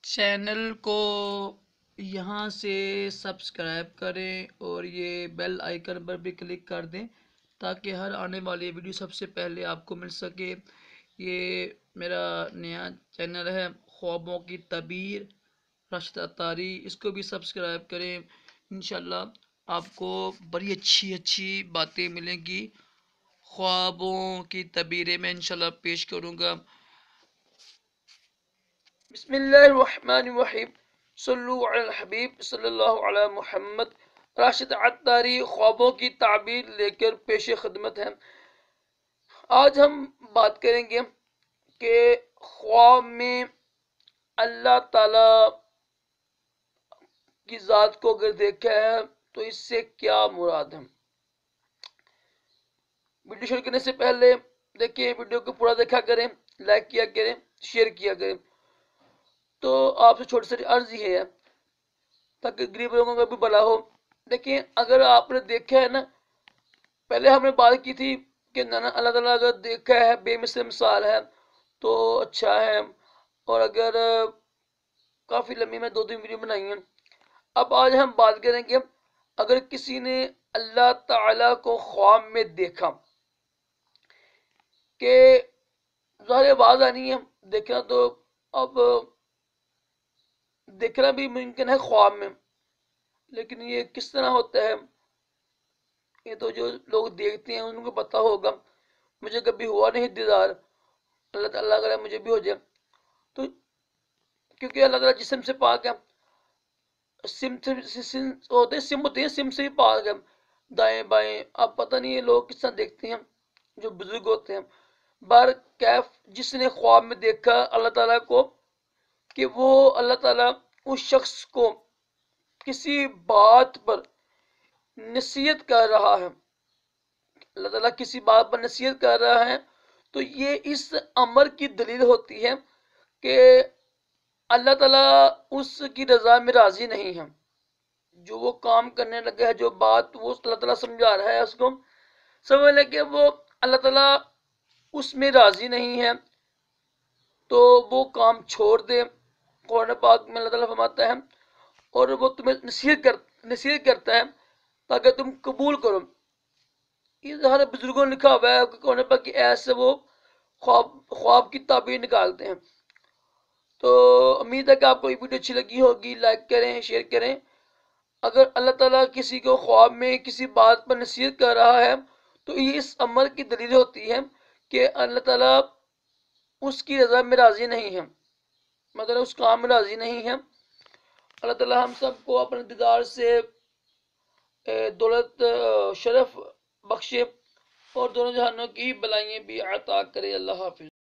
Channel کو یہاں سے سبسکرائب کریں اور یہ بیل آئیکن پر بھی کلک کر دیں تاکہ ہر آنے والی ویڈیو سب سے پہلے آپ کو مل سکے۔ یہ میرا نیا چینل ہے خوابوں کی تعبیر راشد عطاری، اس کو بھی سبسکرائب کریں۔ انشاءاللہ آپ کو بڑی اچھی باتیں ملیں گی۔ خوابوں کی تعبیریں میں انشاءاللہ پیش کروں گا۔ بسم اللہ الرحمن الرحیم، صلو علی الحبیب صلی اللہ علی محمد۔ راشد عطاری خوابوں کی تعبیر لے کر پیش خدمت ہے۔ آج ہم بات کریں گے کہ خواب میں اللہ تعالی کی ذات کو اگر دیکھا ہے تو اس سے کیا مراد ہے۔ ویڈیو شروع کرنے سے پہلے دیکھیں ویڈیو کو پورا دیکھا کریں، لائک کیا کریں، شیئر کیا کریں۔ تو آپ سے چھوٹی سی عرض یہ ہے تاکہ غریب لوگوں کا بھی بھلا ہو۔ دیکھیں اگر آپ نے دیکھا ہے نا، پہلے ہم نے بات کی تھی کہ اللہ تعالیٰ اگر دیکھا ہے بے مثل مثال ہے تو اچھا ہے، اور اگر کافی لمبی میں 2-3 ویڈیو بنائی ہیں۔ اب آج ہم بات کریں گے اگر کسی نے اللہ تعالیٰ کو خواب میں دیکھا کہ ظاہر آواز آنی ہے دیکھنا، تو اب دیکھنا بھی ممکن ہے خواب میں، لیکن یہ کس طرح ہوتا ہے یہ تو جو لوگ دیکھتے ہیں ان کو پتا ہوگا۔ مجھے کبھی ہوا نہیں دیدار، اللہ تعالیٰ کرے مجھے بھی ہو جائے تو، کیونکہ اللہ تعالیٰ جسم سے پاک ہے، سم ہوتے ہیں، سم سے بھی پاک ہے، دائیں بائیں اب پتہ نہیں یہ لوگ کس طرح دیکھتے ہیں جو بزرگ ہوتے ہیں۔ بار کیف جس نے خواب میں دیکھا اللہ تعالیٰ کو کہ وہ اللہ تعالیٰ اس شخص کو کسی بات پر نصیحت کر رہا ہے، اللہ تعالیٰ کسی بات پر نصیحت کر رہا ہے، تو یہ اس امر کی دلیل ہوتی ہے کہ اللہ تعالیٰ اس کی رضا میں راضی نہیں ہے۔ جو وہ کام کرنے لگا ہے، جو بات وہ اللہ تعالیٰ سمجھا رہا ہے، اس کو سمجھ لے کہ وہ اللہ تعالیٰ اس میں راضی نہیں ہے تو وہ کام چھوڑ دے۔ قرآن پاک میں اللہ تعالیٰ فرماتا ہے اور وہ تمہیں نصیحت کرتا ہے تاکہ تم قبول کرو۔ یہ سارے بزرگوں نے لکھا ہوا ہے کہ قرآن پاک کی ایسے وہ خواب کی تعبیر نکالتے ہیں۔ تو امید ہے کہ آپ کو یہ ویڈیو اچھی لگی ہوگی، لائک کریں، شیئر کریں۔ اگر اللہ تعالیٰ کسی کو خواب میں کسی بات پر نصیحت کر رہا ہے تو یہ اس عمل کی دلیل ہوتی ہے کہ اللہ تعالیٰ اس کی رضا میں راضی نہیں ہے، مگر اس کام میں راضی نہیں ہے۔ اللہ تعالیٰ ہم سب کو اپنے دیدار سے دولت شرف بخشے اور دونوں جہانوں کی بلائیں بھی عطا کرے۔ اللہ حافظ۔